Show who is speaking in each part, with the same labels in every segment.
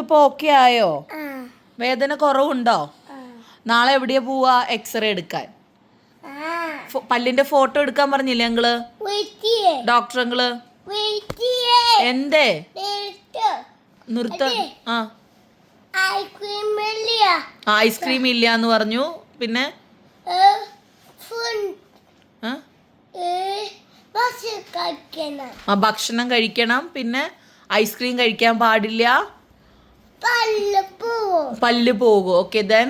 Speaker 1: ഇപ്പൊ ഓക്കെ ആയോ? വേദന കുറവുണ്ടോ? നാളെ എവിടെയാ പോവാ എക്സ്റേ എടുക്കാൻ? പല്ലിന്റെ ഫോട്ടോ എടുക്കാൻ പറഞ്ഞില്ലേ ഞങ്ങള് ഡോക്ടറങ്ങള്? എന്തേ നിർത്ത? ഐസ്ക്രീം ഇല്ല എന്ന് പറഞ്ഞു. പിന്നെ ഭക്ഷണം കഴിക്കണം. പിന്നെ ഐസ്ക്രീം കഴിക്കാൻ പാടില്ല. പല്ല് പോകും. Okay then.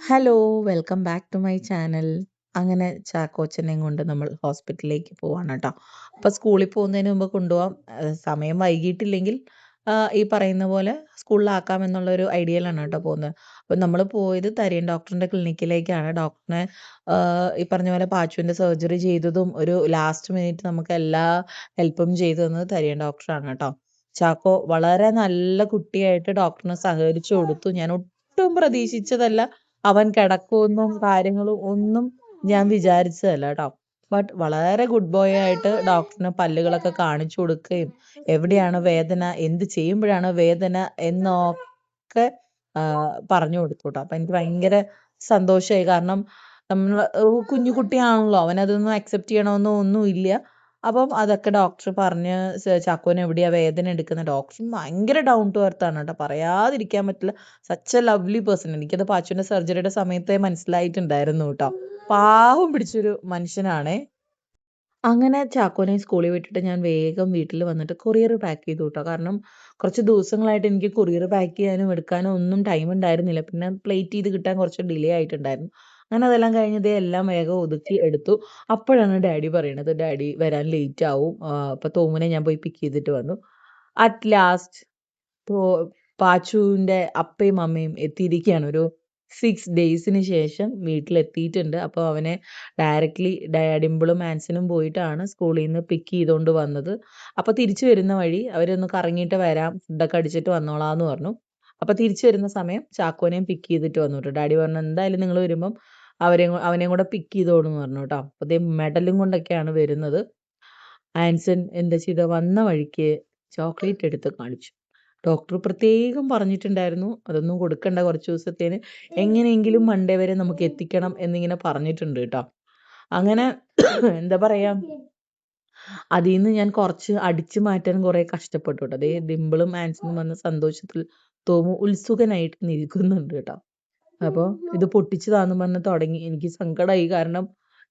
Speaker 1: Hello, welcome back to my channel. അങ്ങനെ ചാക്കോച്ചനെയും കൊണ്ട് നമ്മൾ ഹോസ്പിറ്റലിലേക്ക് പോവാണ് കേട്ടോ. അപ്പോൾ സ്കൂളിൽ പോകുന്നതിന് മുമ്പ് കൊണ്ടുപോകാം. സമയം വൈകിട്ടില്ലെങ്കിൽ ഈ പറയുന്ന പോലെ സ്കൂളിലാക്കാം എന്നുള്ളൊരു ഐഡിയയിലാണ് കേട്ടോ പോകുന്നത്. അപ്പോൾ നമ്മൾ പോയത് തരിയൻ ഡോക്ടറിൻ്റെ ക്ലിനിക്കിലേക്കാണ്. ഡോക്ടറിനെ ഈ പറഞ്ഞ പോലെ പാച്ചുവിൻ്റെ സർജറി ചെയ്തതും ഒരു ലാസ്റ്റ് മിനിറ്റ് നമുക്ക് എല്ലാ ഹെൽപ്പും ചെയ്തു തന്നത് തരിയൻ ഡോക്ടറാണ് കേട്ടോ. ചാക്കോ വളരെ നല്ല കുട്ടിയായിട്ട് ഡോക്ടറിന് സഹകരിച്ചു കൊടുത്തു. ഞാൻ ഒട്ടും പ്രതീക്ഷിച്ചതല്ല. അവൻ കിടക്കുമെന്നും കാര്യങ്ങളും ഒന്നും ഞാൻ വിചാരിച്ചതല്ല കേട്ടോ. ബട്ട് വളരെ ഗുഡ് ബോയ് ആയിട്ട് ഡോക്ടറിന് പല്ലുകളൊക്കെ കാണിച്ചു കൊടുക്കുകയും എവിടെയാണ് വേദന, എന്ത് ചെയ്യുമ്പോഴാണ് വേദന എന്നൊക്കെ പറഞ്ഞു കൊടുത്തു കേട്ടോ. അപ്പം എനിക്ക് ഭയങ്കര സന്തോഷമായി. കാരണം നമ്മൾ കുഞ്ഞു കുട്ടിയാണല്ലോ, അവനതൊന്നും അക്സെപ്റ്റ് ചെയ്യണമെന്നോ ഒന്നുമില്ല. അപ്പം അതൊക്കെ ഡോക്ടർ പറഞ്ഞ് ചാക്കോന് എവിടെയാ വേദന എടുക്കുന്ന. ഡോക്ടർ ഭയങ്കര ഡൗൺ ടു എർത്ത് ആണ് കേട്ടോ, പറയാതിരിക്കാൻ പറ്റില്ല. Such A lovely person. എനിക്കത് പാച്ചുവിൻ്റെ സർജറിയുടെ സമയത്തെ മനസ്സിലായിട്ടുണ്ടായിരുന്നു കേട്ടോ. പാവം പിടിച്ചൊരു മനുഷ്യനാണേ. അങ്ങനെ ചാക്കോനെ സ്കൂളിൽ വിട്ടിട്ട് ഞാൻ വേഗം വീട്ടിൽ വന്നിട്ട് കൊറിയർ പാക്ക് ചെയ്തു കേട്ടോ. കാരണം കുറച്ച് ദിവസങ്ങളായിട്ട് എനിക്ക് കൊറിയർ പാക്ക് ചെയ്യാനും എടുക്കാനും ഒന്നും ടൈം ഉണ്ടായിരുന്നില്ല. പിന്നെ പ്ലേറ്റ് ചെയ്ത് കിട്ടാൻ കുറച്ച് ഡിലേ ആയിട്ടുണ്ടായിരുന്നു. അങ്ങനെ അതെല്ലാം കഴിഞ്ഞത് എല്ലാം വേഗം ഒതുക്കി എടുത്തു. അപ്പോഴാണ് ഡാഡി പറയണത് ഡാഡി വരാൻ ലേറ്റ് ആവും. അപ്പോൾ തോമുനെ ഞാൻ പോയി പിക്ക് ചെയ്തിട്ട് വന്നു. അറ്റ് ലാസ്റ്റ് പാച്ചുവിൻ്റെ അപ്പയും അമ്മയും എത്തിയിരിക്കുകയാണ്. ഒരു 6 ഡേയ്സിന് ശേഷം വീട്ടിലെത്തിയിട്ടുണ്ട്. അപ്പോൾ അവനെ ഡയറക്റ്റ്ലി ഡിംപിളും ആൻസനും പോയിട്ടാണ് സ്കൂളിൽ നിന്ന് പിക്ക് ചെയ്തുകൊണ്ട് വന്നത്. അപ്പോൾ തിരിച്ചു വരുന്ന വഴി അവരൊന്ന് കറങ്ങിയിട്ട് വരാം, ഫുഡൊക്കെ അടിച്ചിട്ട് വന്നോളാന്ന് പറഞ്ഞു. അപ്പോൾ തിരിച്ചു വരുന്ന സമയം ചാക്കോനെയും പിക്ക് ചെയ്തിട്ട് വന്നു കേട്ടോ. ഡാഡി പറഞ്ഞു എന്തായാലും നിങ്ങൾ വരുമ്പം അവനെയും കൂടെ പിക്ക് ചെയ്തോളൂന്ന് പറഞ്ഞു കേട്ടോ. അപ്പോൾ അതേ മെഡലും കൊണ്ടൊക്കെയാണ് വരുന്നത്. ആൻസൺ എന്താ ചെയ്ത, വന്ന വഴിക്ക് ചോക്ലേറ്റ് എടുത്ത് കാണിച്ചു. ഡോക്ടർ പ്രത്യേകം പറഞ്ഞിട്ടുണ്ടായിരുന്നു അതൊന്നും കൊടുക്കണ്ട കുറച്ച് ദിവസത്തേന്, എങ്ങനെയെങ്കിലും മൺഡേ വരെ നമുക്ക് എത്തിക്കണം എന്നിങ്ങനെ പറഞ്ഞിട്ടുണ്ട് കേട്ടോ. അങ്ങനെ എന്താ പറയാ, അതിൽ നിന്ന് ഞാൻ കുറച്ച് അടിച്ചു മാറ്റാൻ കുറേ കഷ്ടപ്പെട്ടു കേട്ടോ. അതേ ഡിംപിളും ആൻസനും വന്ന സന്തോഷത്തിൽ തോമു ഉത്സുകനായിട്ട് നിൽക്കുന്നുണ്ട് കേട്ടോ. അപ്പോൾ ഇത് പൊട്ടിച്ചതാന്ന് പറഞ്ഞ് തുടങ്ങി. എനിക്ക് സങ്കടമായി. കാരണം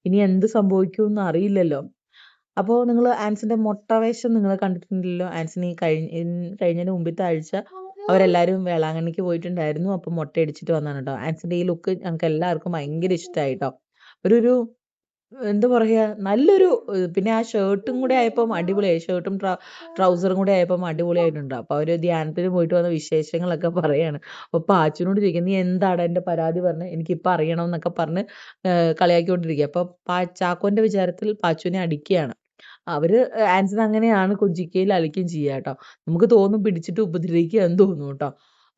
Speaker 1: ഇനി എന്ത് സംഭവിക്കുമെന്ന് അറിയില്ലല്ലോ. അപ്പോൾ നിങ്ങൾ ആൻസിൻ്റെ മൊട്ടവേഷം നിങ്ങൾ കണ്ടിട്ടുണ്ടല്ലോ. ആൻസിന് കഴിഞ്ഞതിന് മുമ്പത്തെ ആഴ്ച അവരെല്ലാവരും വേളാങ്കണ്ണിക്ക് പോയിട്ടുണ്ടായിരുന്നു. അപ്പോൾ മുട്ട അടിച്ചിട്ട് വന്നതാണ് കേട്ടോ. ആൻസിൻ്റെ ഈ ലുക്ക് ഞങ്ങൾക്ക് എല്ലാവർക്കും ഭയങ്കര ഇഷ്ടമായി കേട്ടോ. ഒരു എന്താ പറയുക, നല്ലൊരു പിന്നെ ആ ഷർട്ടും കൂടെ ആയപ്പം അടിപൊളിയായി. ഷർട്ടും ട്രൗസറും കൂടെ ആയപ്പം അടിപൊളിയായിട്ടുണ്ട്. അപ്പോൾ അവർ ധ്യാനത്തിന് പോയിട്ട് വന്ന വിശേഷങ്ങളൊക്കെ പറയാണ്. അപ്പോൾ പാച്ചുവിനോട് ചോദിക്കും നീ എന്താണ് എൻ്റെ പരാതി പറഞ്ഞ് എനിക്കിപ്പോൾ അറിയണം എന്നൊക്കെ പറഞ്ഞ് കളിയാക്കിക്കൊണ്ടിരിക്കുക. അപ്പോൾ ചാക്കോൻ്റെ വിചാരത്തിൽ പാച്ചുവിനെ അടിക്കുകയാണ്. അവർ ആൻസൺ അങ്ങനെയാണ് കൊഞ്ചിക്കുകയും അലിക്കുകയും ചെയ്യുക കേട്ടോ. നമുക്ക് തോന്നും പിടിച്ചിട്ട് ഉപദ്രവിക്കുക എന്ന് തോന്നും കേട്ടോ.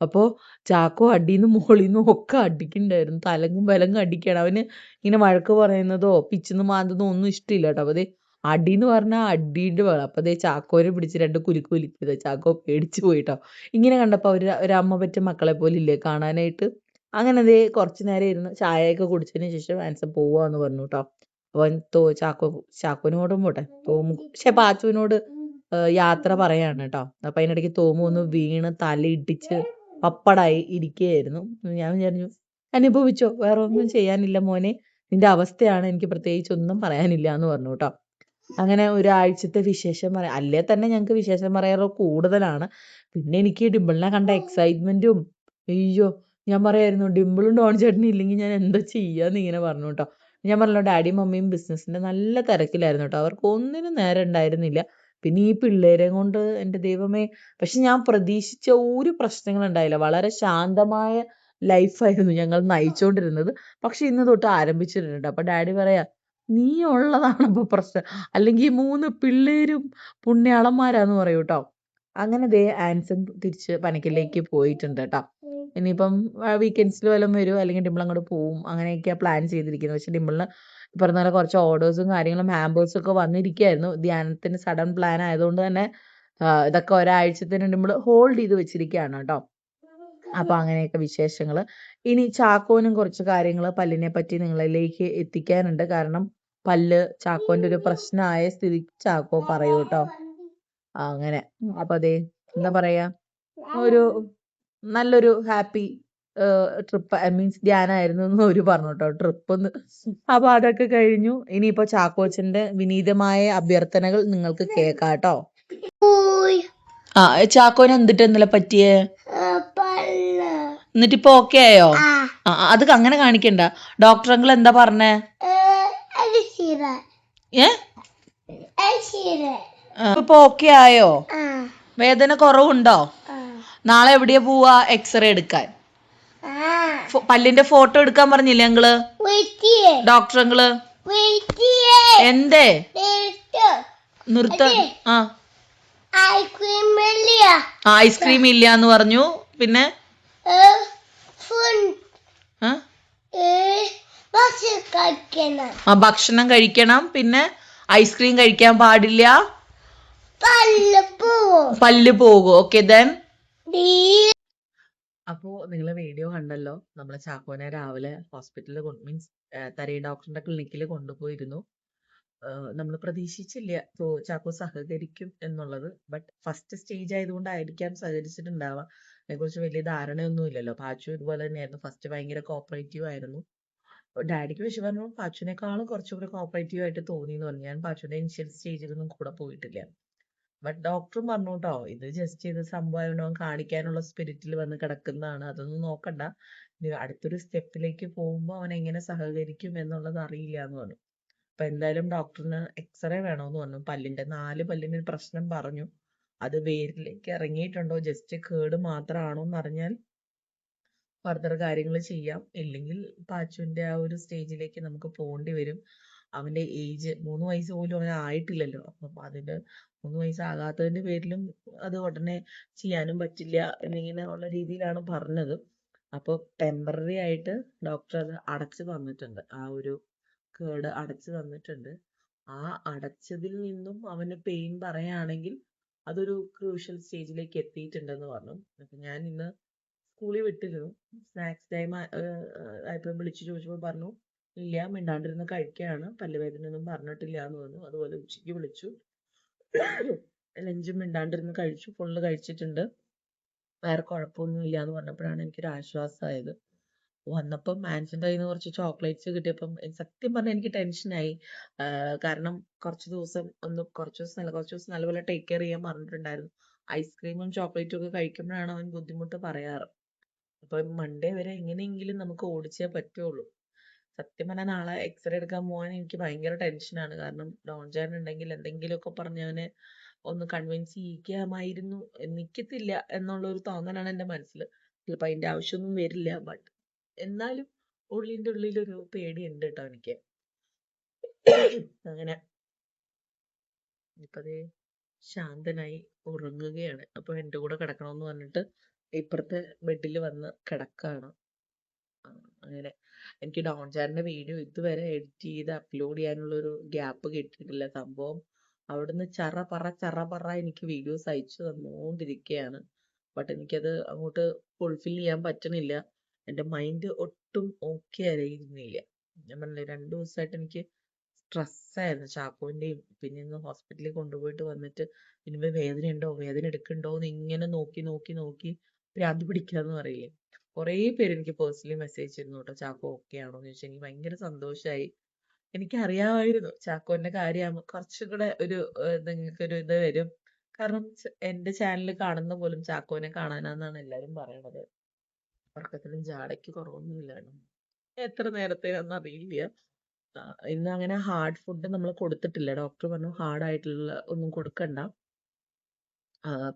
Speaker 1: അപ്പോൾ ചാക്കോ അടിയിൽ നിന്ന് മുകളിൽ നിന്നും ഒക്കെ അടിക്കുന്നുണ്ടായിരുന്നു. തലങ്ങും വിലങ്ങും അടിക്കുകയാണ്. അവന് ഇങ്ങനെ വഴക്ക് പറയുന്നതോ പിച്ചുന്ന് മാന്തുന്നതോ ഒന്നും ഇഷ്ടമില്ല കേട്ടോ. അപ്പോൾ അതേ അടിയെന്ന് പറഞ്ഞാൽ അടീൻ്റെ വേണം. അപ്പോൾ അതേ ചാക്കോനെ പിടിച്ച് 2 കുലുക്ക് കുലുക്കിയത്. ചാക്കോ പേടിച്ച് പോയിട്ടോ. ഇങ്ങനെ കണ്ടപ്പോൾ അവർ ഒരമ്മ പറ്റ മക്കളെ പോലെ ഇല്ലേ കാണാനായിട്ട്. അങ്ങനെ അതേ കുറച്ച് നേരം ഇരുന്ന് ചായയൊക്കെ കുടിച്ചതിന് ശേഷം ആൻസൺ പോവാന്ന് പറഞ്ഞു കേട്ടോ. അവൻ ചാക്കോനോടും പോട്ടെ പാച്ചുവിനോട് യാത്ര പറയാണ് കേട്ടോ. അപ്പം അതിനിടയ്ക്ക് തോമു ഒന്ന് വീണ് തലയിടിച്ച് പപ്പടായി ഇരിക്കുകയായിരുന്നു. ഞാൻ വിചാരിച്ചു അനുഭവിച്ചോ, വേറെ ഒന്നും ചെയ്യാനില്ല മോനെ, നിന്റെ അവസ്ഥയാണ്, എനിക്ക് പ്രത്യേകിച്ച് ഒന്നും പറയാനില്ല എന്ന് പറഞ്ഞു കേട്ടോ. അങ്ങനെ ഒരാഴ്ചത്തെ വിശേഷം പറയാം. അല്ലേ തന്നെ ഞങ്ങൾക്ക് വിശേഷം പറയാറ് കൂടുതലാണ്. പിന്നെ എനിക്ക് ഡിംപിളിനെ കണ്ട എക്സൈറ്റ്മെന്റും, അയ്യോ ഞാൻ പറയായിരുന്നു ഡിംപിളും ഡോൺ ചേട്ടനും ഇല്ലെങ്കിൽ ഞാൻ എന്താ ചെയ്യാന്ന് ഇങ്ങനെ പറഞ്ഞു കേട്ടോ. ഞാൻ പറഞ്ഞല്ലോ ഡാഡിയും മമ്മിയും ബിസിനസ്സിന്റെ നല്ല തിരക്കിലായിരുന്നു കേട്ടോ. അവർക്ക് ഒന്നിനും നേരം ഉണ്ടായിരുന്നില്ല. പിന്നെ ഈ പിള്ളേരെ കൊണ്ട് എൻ്റെ ദൈവമേ. പക്ഷെ ഞാൻ പ്രതീക്ഷിച്ച ഒരു പ്രശ്നങ്ങളുണ്ടായില്ല. വളരെ ശാന്തമായ ലൈഫായിരുന്നു ഞങ്ങൾ നയിച്ചുകൊണ്ടിരുന്നത്. പക്ഷെ ഇന്ന് തൊട്ട് ആരംഭിച്ചിട്ടുണ്ട്. അപ്പൊ ഡാഡി പറയാ നീ ഉള്ളതാണ് ഇപ്പൊ പ്രശ്നം, അല്ലെങ്കിൽ 3 പിള്ളേരും പുണ്യാളന്മാരാന്ന് പറയൂ കേട്ടോ. അങ്ങനെ ദേ ആൻസൺ തിരിച്ച് പനക്കിലേക്ക് പോയിട്ടുണ്ട് കേട്ടോ. ഇനിയിപ്പം വീക്കെൻഡ്സിൽ വല്ലതും വരുമോ അല്ലെങ്കിൽ ഡിംപിൾ അങ്ങോട്ട് പോവും, അങ്ങനെയൊക്കെയാണ് പ്ലാൻ ചെയ്തിരിക്കുന്നത്. പക്ഷെ ഡിംപിളിന് പറഞ്ഞ പോലെ കുറച്ച് ഓർഡേഴ്സും കാര്യങ്ങളും ഹാമ്പേഴ്സും ഒക്കെ വന്നിരിക്കുകയായിരുന്നു. ധ്യാനത്തിന് സഡൻ പ്ലാൻ ആയതുകൊണ്ട് തന്നെ ഇതൊക്കെ ഒരാഴ്ചത്തിന് നമ്മൾ ഹോൾഡ് ചെയ്ത് വെച്ചിരിക്കുകയാണ് കേട്ടോ. അപ്പോൾ അങ്ങനെയൊക്കെ വിശേഷങ്ങൾ. ഇനി ചാക്കോനും കുറച്ച് കാര്യങ്ങൾ പല്ലിനെ പറ്റി നിങ്ങളിലേക്ക് എത്തിക്കാനുണ്ട്. കാരണം പല്ല് ചാക്കോന്റെ ഒരു പ്രശ്നമായ സ്ഥിതിക്ക് ചാക്കോ പറയൂ കേട്ടോ. അങ്ങനെ അപ്പോൾ അതേ എന്താ പറയാ, ഒരു നല്ലൊരു ഹാപ്പി ട്രിപ്പ്, മീൻസ് ധ്യാനായിരുന്നു എന്ന് അവര് പറഞ്ഞു കേട്ടോ, ട്രിപ്പ് എന്ന്. അപ്പൊ അതൊക്കെ കഴിഞ്ഞു. ഇനിയിപ്പോ ചാക്കോച്ചന്റെ വിനീതമായ അഭ്യർത്ഥനകൾ നിങ്ങൾക്ക് കേൾക്കാം കേട്ടോ. ആ ചാക്കോന് എന്തിട്ട് ഇന്നലെ പറ്റിയേ? എന്നിട്ടിപ്പോ ഓക്കെ ആയോ? അത് അങ്ങനെ കാണിക്കണ്ട. ഡോക്ടർ അങ്കിൾ എന്താ പറഞ്ഞേ? ഇപ്പൊ ഓക്കെ ആയോ? വേദന കുറവുണ്ടോ? നാളെ എവിടെയാ പോവാ എക്സ്റേ എടുക്കാൻ? പല്ലിന്റെ ഫോട്ടോ എടുക്കാൻ പറഞ്ഞില്ലേ അങ്കിള്, ഡോക്ടർ അങ്കിള്? എന്തേ നിർത്ത? ഐസ്ക്രീം ഇല്ല എന്ന് പറഞ്ഞു. പിന്നെ ഭക്ഷണം കഴിക്കണം. പിന്നെ ഐസ്ക്രീം കഴിക്കാൻ പാടില്ല, പല്ല് പോകും. Okay then. അപ്പോ നിങ്ങൾ വീഡിയോ കണ്ടല്ലോ. നമ്മളെ ചാക്കോനെ രാവിലെ ഹോസ്പിറ്റലിൽ മീൻസ് തരി ഡോക്ടറിന്റെ ക്ലിനിക്കിൽ കൊണ്ടുപോയിരുന്നു. നമ്മൾ പ്രതീക്ഷിച്ചില്ല ചാക്കോ സഹകരിക്കും എന്നുള്ളത്. ബട്ട് ഫസ്റ്റ് സ്റ്റേജ് ആയതുകൊണ്ടായിരിക്കാം സഹകരിച്ചിട്ടുണ്ടാവുക. അതിനെക്കുറിച്ച് വലിയ ധാരണയൊന്നും ഇല്ലല്ലോ. പാച്ചു ഇതുപോലെ തന്നെയായിരുന്നു. ഫസ്റ്റ് ഭയങ്കര കോപ്പറേറ്റീവ് ആയിരുന്നു. ഡാഡിക്ക് വിഷയം പറഞ്ഞു പാച്ചുവിനേക്കാളും കുറച്ചുകൂടെ കോപ്പറേറ്റീവ് ആയിട്ട് തോന്നി എന്ന് പറഞ്ഞു. ഞാൻ പാച്ചുവിന്റെ ഇനിഷ്യൽ സ്റ്റേജിലൊന്നും കൂടെ പോയിട്ടില്ല. ബട്ട് ഡോക്ടറും പറഞ്ഞു കേട്ടോ, ഇത് ജസ്റ്റ് ഇത് സംഭവം കാണിക്കാനുള്ള സ്പിരിറ്റിൽ വന്ന് കിടക്കുന്നതാണ്, അതൊന്നും നോക്കണ്ട, അടുത്തൊരു സ്റ്റെപ്പിലേക്ക് പോകുമ്പോൾ അവൻ എങ്ങനെ സഹകരിക്കും എന്നുള്ളത് അറിയില്ല എന്ന് പറഞ്ഞു. അപ്പൊ എന്തായാലും ഡോക്ടറിന് എക്സ്റേ വേണമെന്ന് പറഞ്ഞു. പല്ലിന്റെ 4 പല്ലിന് പ്രശ്നം പറഞ്ഞു. അത് വേരിലേക്ക് ഇറങ്ങിയിട്ടുണ്ടോ ജസ്റ്റ് കേട് മാത്രമാണോ എന്ന് അറിഞ്ഞാൽ ഫർദർ കാര്യങ്ങൾ ചെയ്യാം. ഇല്ലെങ്കിൽ പാച്ചുവിന്റെ ആ ഒരു സ്റ്റേജിലേക്ക് നമുക്ക് പോകേണ്ടി വരും. അവന്റെ ഏജ് 3 വയസ്സ് പോലും അവന് ആയിട്ടില്ലല്ലോ. അപ്പം അതിന്റെ 3 വയസ്സാകാത്തതിന്റെ പേരിലും അത് ഉടനെ ചെയ്യാനും പറ്റില്ല എന്നിങ്ങനെ ഉള്ള രീതിയിലാണ് പറഞ്ഞത്. അപ്പോൾ ടെമ്പററി ആയിട്ട് ഡോക്ടർ അത് അടച്ചു തന്നിട്ടുണ്ട്. ആ ഒരു കേട് അടച്ചു തന്നിട്ടുണ്ട്. ആ അടച്ചതിൽ നിന്നും അവന് പെയിൻ പറയുകയാണെങ്കിൽ അതൊരു ക്രൂഷ്യൽ സ്റ്റേജിലേക്ക് എത്തിയിട്ടുണ്ടെന്ന് പറഞ്ഞു. അപ്പൊ ഞാൻ ഇന്ന് സ്കൂളിൽ വിട്ടിരുന്നു. സ്നാക്സ് ടൈം ആയപ്പോൾ വിളിച്ചു ചോദിച്ചപ്പോൾ പറഞ്ഞു ഇല്ല, മിണ്ടാണ്ടിരുന്ന് കഴിക്കുകയാണ്, പല്ലുവേദന ഒന്നും പറഞ്ഞിട്ടില്ല എന്ന് പറഞ്ഞു. അതുപോലെ ഉച്ചയ്ക്ക് വിളിച്ചു, ലഞ്ചും മിണ്ടാണ്ടിരുന്ന് കഴിച്ചു, ഫുള്ള് കഴിച്ചിട്ടുണ്ട്, വേറെ കുഴപ്പമൊന്നും ഇല്ല എന്ന് പറഞ്ഞപ്പോഴാണ് എനിക്കൊരു ആശ്വാസമായത്. വന്നപ്പം മാൻസിൻ്റെ കയ്യിൽ നിന്ന് കുറച്ച് ചോക്ലേറ്റ്സ് കിട്ടിയപ്പം സത്യം പറഞ്ഞാൽ എനിക്ക് ടെൻഷനായി. കാരണം കുറച്ച് ദിവസം നല്ലപോലെ ടേക്ക് കെയർ ചെയ്യാൻ പറഞ്ഞിട്ടുണ്ടായിരുന്നു. ഐസ്ക്രീമും ചോക്ലേറ്റും ഒക്കെ കഴിക്കുമ്പോഴാണ് അവൻ ബുദ്ധിമുട്ട് പറയാറ്. അപ്പൊ മൺഡേ വരെ എങ്ങനെയെങ്കിലും നമുക്ക് ഓടിച്ചേ പറ്റുള്ളൂ. സത്യം പറഞ്ഞാൽ നാളെ എക്സ്റേ എടുക്കാൻ പോകാൻ എനിക്ക് ഭയങ്കര ടെൻഷനാണ്. കാരണം ഡോൺചാൻ ഉണ്ടെങ്കിൽ എന്തെങ്കിലുമൊക്കെ പറഞ്ഞ് അവനെ ഒന്ന് കൺവിൻസ് ചെയ്യിക്കാമായിരുന്നു. നിൽക്കത്തില്ല എന്നുള്ളൊരു തോന്നലാണ് എൻ്റെ മനസ്സിൽ. ചിലപ്പോൾ അതിൻ്റെ ആവശ്യമൊന്നും വരില്ല. ബട്ട് എന്നാലും ഉള്ളിൻ്റെ ഉള്ളിലൊരു പേടിയുണ്ട് കേട്ടോ എനിക്ക്. അങ്ങനെ ഇപ്പതേ ശാന്തനായി ഉറങ്ങുകയാണ്. അപ്പൊ എൻ്റെ കൂടെ കിടക്കണമെന്ന് പറഞ്ഞിട്ട് ഇപ്പുറത്തെ ബെഡിൽ വന്ന് കിടക്കാണ്. അങ്ങനെ എനിക്ക് ഡോൺചാറിന്റെ വീഡിയോ ഇതുവരെ എഡിറ്റ് ചെയ്ത് അപ്ലോഡ് ചെയ്യാനുള്ളൊരു ഗ്യാപ്പ് കിട്ടിയിട്ടില്ല. സംഭവം അവിടുന്ന് ചറ പറ എനിക്ക് വീഡിയോസ് അയച്ചു തന്നുകൊണ്ടിരിക്കുകയാണ്. ബട്ട് എനിക്കത് അങ്ങോട്ട് ഫുൾഫിൽ ചെയ്യാൻ പറ്റണില്ല. എൻ്റെ മൈൻഡ് ഒട്ടും ഓക്കെ ആയിരുന്നില്ല. ഞാൻ പറഞ്ഞില്ലേ 2 ദിവസമായിട്ട് എനിക്ക് സ്ട്രെസ്സായിരുന്നു. ചാക്കോൻ്റെയും പിന്നെ ഇന്ന് ഹോസ്പിറ്റലിൽ കൊണ്ടുപോയിട്ട് വന്നിട്ട് ഇനിമേ വേദന എടുക്കണ്ടോ എന്ന് ഇങ്ങനെ നോക്കി ഭ്രാന്ത് പിടിക്കാന്ന് പറയില്ലേ. കുറേ പേര് എനിക്ക് പേഴ്സണലി മെസ്സേജ് ചെയ്തിരുന്നു കേട്ടോ, ചാക്കോ ഓക്കെ ആണോ എന്ന് ചോദിച്ചാൽ. എനിക്ക് ഭയങ്കര സന്തോഷമായി. എനിക്കറിയാമായിരുന്നു ചാക്കോന്റെ കാര്യമാകുമ്പോൾ കുറച്ചും കൂടെ ഒരു നിങ്ങൾക്കൊരു ഇത് വരും. കാരണം എൻ്റെ ചാനൽ കാണുന്ന പോലും ചാക്കോനെ കാണാനാന്നാണ് എല്ലാവരും പറയണത്. ഉറക്കത്തിലും ജാടയ്ക്ക് കുറവൊന്നുമില്ല. എത്ര നേരത്തേനാന്ന് അറിയില്ല. ഇന്ന് അങ്ങനെ ഹാർഡ് ഫുഡ് നമ്മൾ കൊടുത്തിട്ടില്ല. ഡോക്ടർ പറഞ്ഞു ഹാർഡായിട്ടുള്ള ഒന്നും കൊടുക്കണ്ട.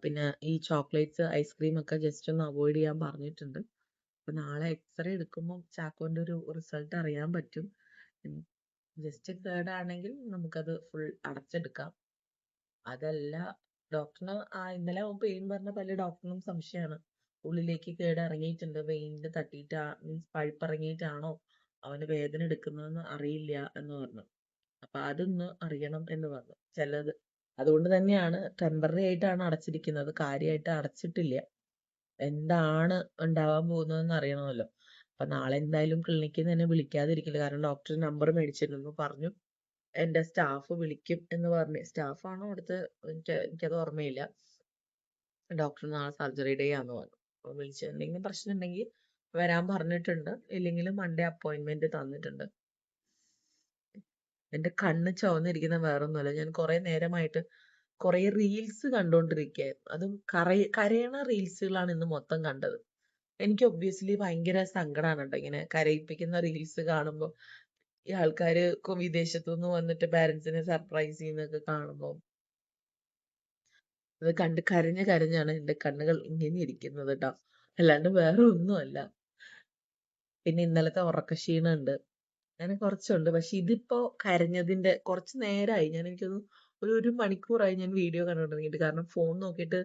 Speaker 1: പിന്നെ ഈ ചോക്ലേറ്റ്സ് ഐസ്ക്രീം ഒക്കെ ജസ്റ്റ് ഒന്ന് അവോയ്ഡ് ചെയ്യാൻ പറഞ്ഞിട്ടുണ്ട്. അപ്പൊ നാളെ എക്സ്റേ എടുക്കുമ്പോൾ ചാക്കോന്റെ ഒരു റിസൾട്ട് അറിയാൻ പറ്റും. ജസ്റ്റ് കേടാണെങ്കിൽ നമുക്കത് ഫുൾ അടച്ചെടുക്കാം. അതല്ല ഡോക്ടറിന് ഇന്നലെ പെയിൻ പറഞ്ഞ പല ഡോക്ടറിനും സംശയമാണ്. ഉള്ളിലേക്ക് കേട് ഇറങ്ങിയിട്ടുണ്ട്, വെയിനിൽ തട്ടിയിട്ടാ മീൻസ് പഴുപ്പ് ഇറങ്ങിയിട്ടാണോ അവന് വേദന എടുക്കുന്നതെന്ന് അറിയില്ല എന്ന് പറഞ്ഞു. അപ്പൊ അതൊന്ന് അറിയണം എന്ന് പറഞ്ഞു. ചിലത് അതുകൊണ്ട് തന്നെയാണ് ടെമ്പററി ആയിട്ടാണ് അടച്ചിരിക്കുന്നത്. കാര്യമായിട്ട് അടച്ചിട്ടില്ല. എന്താണ് ഉണ്ടാവാൻ പോകുന്നതെന്ന് അറിയണമല്ലോ. അപ്പൊ നാളെ എന്തായാലും ക്ലിനിക്കിൽ നിന്ന് തന്നെ വിളിക്കാതിരിക്കില്ല. കാരണം ഡോക്ടർ നമ്പർ മേടിച്ചിരുന്നു. പറഞ്ഞു എന്റെ സ്റ്റാഫ് വിളിക്കും എന്ന് പറഞ്ഞു. സ്റ്റാഫാണോ അവിടുത്തെ എനിക്കത് ഓർമ്മയില്ല. ഡോക്ടർ നാളെ സർജറി ഡേ ആന്ന് പറഞ്ഞു. അപ്പൊ വിളിച്ചിട്ടുണ്ടെങ്കിൽ പ്രശ്നം ഉണ്ടെങ്കിൽ വരാൻ പറഞ്ഞിട്ടുണ്ട്. ഇല്ലെങ്കിൽ മൺഡേ അപ്പോയിന്റ്മെന്റ് തന്നിട്ടുണ്ട്. എന്റെ കണ്ണ് ചുവന്നിരിക്കുന്ന വേറൊന്നുമല്ല. ഞാൻ കുറെ നേരമായിട്ട് കുറെ റീൽസ് കണ്ടോണ്ടിരിക്കുകയായിരുന്നു. അതും കരയണ റീൽസുകളാണ് ഇന്ന് മൊത്തം കണ്ടത്. എനിക്ക് ഒബ്വിയസ്ലി ഭയങ്കര സങ്കടമാണ് കേട്ടോ ഇങ്ങനെ കരയിപ്പിക്കുന്ന റീൽസ് കാണുമ്പോൾ. ഈ ആൾക്കാര് വിദേശത്തു നിന്ന് വന്നിട്ട് പാരന്റ്സിനെ സർപ്രൈസ് ചെയ്യുന്നതൊക്കെ കാണുമ്പോൾ അത് കണ്ട് കരഞ്ഞാണ് എന്റെ കണ്ണുകൾ ഇങ്ങനെ ഇരിക്കുന്നത് കേട്ടോ. അല്ലാണ്ട് വേറെ ഒന്നുമല്ല. പിന്നെ ഇന്നലത്തെ ഉറക്കക്ഷീണമുണ്ട്. അങ്ങനെ കുറച്ചുണ്ട്. പക്ഷെ ഇതിപ്പോ കരഞ്ഞതിന്റെ കുറച്ച് നേരമായി. എനിക്കൊന്ന് ഒരു മണിക്കൂറായി ഞാൻ വീഡിയോ കണ്ടു തുടങ്ങിയിട്ട്. കാരണം ഫോൺ നോക്കിയിട്ട്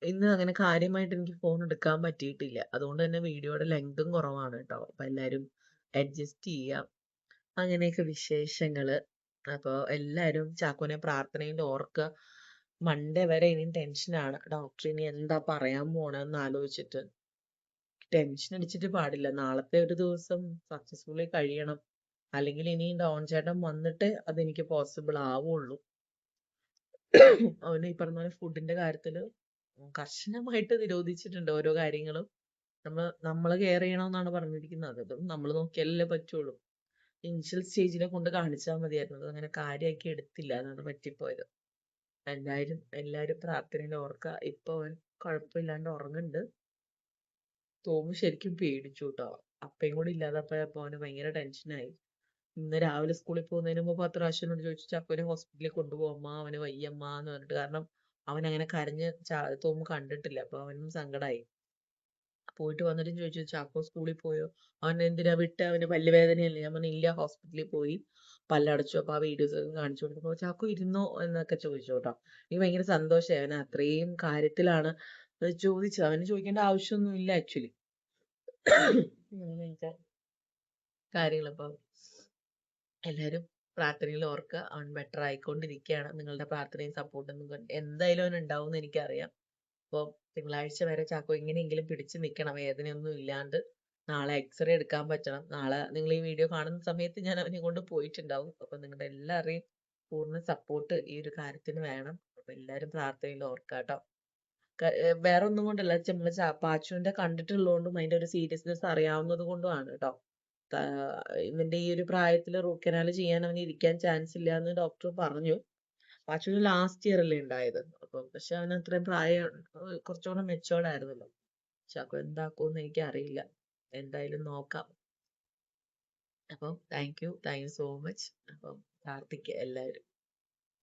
Speaker 1: ഇന്ന് അങ്ങനെ കാര്യമായിട്ട് എനിക്ക് ഫോൺ എടുക്കാൻ പറ്റിയിട്ടില്ല. അതുകൊണ്ട് തന്നെ വീഡിയോയുടെ ലെങ്തും കുറവാണ് കേട്ടോ. അപ്പൊ എല്ലാരും അഡ്ജസ്റ്റ് ചെയ്യാം. അങ്ങനെയൊക്കെ വിശേഷങ്ങള്. അപ്പൊ എല്ലാരും ചാക്കോനെ പ്രാർത്ഥനയിൽ ഓർക്കുക. മൺഡേ വരെ ഇനിയും ടെൻഷനാണ്. ഡോക്ടർ ഇനി എന്താ പറയാൻ പോണെന്ന് ആലോചിച്ചിട്ട്. ടെൻഷൻ അടിച്ചിട്ട് പാടില്ല. നാളത്തെ ഒരു ദിവസം സക്സസ്ഫുള്ളി കഴിയണം. അല്ലെങ്കിൽ ഇനി ഡോൺ ചേട്ടൻ വന്നിട്ട് അതെനിക്ക് പോസിബിൾ ആവുള്ളൂ. അവന് ഈ പറഞ്ഞ പോലെ ഫുഡിന്റെ കാര്യത്തില് കർശനമായിട്ട് നിരോധിച്ചിട്ടുണ്ട് ഓരോ കാര്യങ്ങളും. നമ്മള് കെയർ ചെയ്യണമെന്നാണ് പറഞ്ഞിരിക്കുന്നത്. അതും നമ്മൾ നോക്കിയാലല്ലേ പറ്റുള്ളൂ. ഇനിഷ്യൽ സ്റ്റേജിലെ കൊണ്ട് കാണിച്ചാൽ മതിയായിരുന്നു. അങ്ങനെ കാര്യമാക്കി എടുത്തില്ല. അതാണ് പറ്റിപ്പോയത്. എല്ലാരും പ്രാർത്ഥനയിൽ ഓർക്കുക. ഇപ്പൊ അവൻ കുഴപ്പമില്ലാണ്ട് ഉറങ്ങുന്നുണ്ട്. തോമു ശരിക്കും പേടിച്ചു കേട്ടോ. അപ്പയും കൂടി ഇല്ലാതപ്പോ അവന് ഭയങ്കര ടെൻഷനായി. ഇന്ന് രാവിലെ സ്കൂളിൽ പോകുന്നതിന് മുമ്പ് 10 പ്രാവശ്യം എന്നോട് ചോദിച്ചു ചാക്കോനെ ഹോസ്പിറ്റലിൽ കൊണ്ടുപോകുമ്മ, അവന് വയ്യമ്മ എന്ന് പറഞ്ഞിട്ട്. കാരണം അവൻ അങ്ങനെ കരഞ്ഞ് തോമു കണ്ടിട്ടില്ല. അപ്പൊ അവനും സങ്കടമായി. പോയിട്ട് വന്നിട്ടും ചോദിച്ചു ചാക്കോ സ്കൂളിൽ പോയോ? അവൻ എന്തിനാ വിട്ട്? അവന് പല്ലുവേദനയല്ലേ? ഞാൻ പറഞ്ഞു ഇല്ല, ഹോസ്പിറ്റലിൽ പോയി പല്ലടച്ചു. അപ്പൊ ആ വീഡിയോസ് ഒക്കെ കാണിച്ചു കൊടുത്തപ്പോ ചാക്കോ ഇരുന്നോ എന്നൊക്കെ ചോദിച്ചു കേട്ടോ. എനിക്ക് ഭയങ്കര സന്തോഷമായി. അവൻ അത്രയും കാര്യത്തിലാണ് ചോദിച്ചത്. അവന് ചോദിക്കേണ്ട ആവശ്യമൊന്നും ഇല്ല ആക്ച്വലി. കാര്യങ്ങളിപ്പോ എല്ലാരും പ്രാർത്ഥനയിൽ ഓർക്കുക. അവൻ ബെറ്റർ ആയിക്കൊണ്ടിരിക്കുകയാണ്. നിങ്ങളുടെ പ്രാർത്ഥനയും സപ്പോർട്ടും എന്തായാലും അവൻ ഉണ്ടാവും എന്ന് എനിക്കറിയാം. അപ്പോൾ തിങ്കളാഴ്ച വരെ ചാക്കോ എങ്ങനെയെങ്കിലും പിടിച്ചു നിൽക്കണം, വേദനയൊന്നും ഇല്ലാണ്ട്. നാളെ എക്സ്റേ എടുക്കാൻ പറ്റണം. നാളെ നിങ്ങൾ ഈ വീഡിയോ കാണുന്ന സമയത്ത് ഞാൻ അവനെ കൊണ്ട് പോയിട്ടുണ്ടാവും. അപ്പൊ നിങ്ങളുടെ എല്ലാവരെയും പൂർണ്ണ സപ്പോർട്ട് ഈ ഒരു കാര്യത്തിന് വേണം. അപ്പൊ എല്ലാരും പ്രാർത്ഥനയിൽ ഓർക്കാട്ടോ. വേറെ ഒന്നും കൊണ്ടല്ല, നമ്മള് പാച്ചുവിന്റെ കണ്ടിട്ടുള്ളതുകൊണ്ടും അതിന്റെ ഒരു സീരിയസ്നെസ് അറിയാവുന്നത് കൊണ്ടുമാണ് കേട്ടോ. ഇവന്റെ ഈ ഒരു പ്രായത്തിൽ റൂട്ട് കനാൽ ചെയ്യാൻ അവന് ഇരിക്കാൻ ചാൻസ് ഇല്ല എന്ന് ഡോക്ടർ പറഞ്ഞു. പാച്ചുവിന് ലാസ്റ്റ് ഇയർ അല്ലേ ഉണ്ടായത്. അപ്പം പക്ഷെ അവന് അത്രയും പ്രായം കുറച്ചുകൂടെ മെച്ചോർഡ് ആയിരുന്നല്ലോ. ചാക്കോ എന്താക്കുമെന്ന് എനിക്ക് അറിയില്ല. എന്തായാലും നോക്കാം. അപ്പം താങ്ക് യു സോ മച്ച്. അപ്പം പ്രാർത്ഥിക്കുക എല്ലാവരും.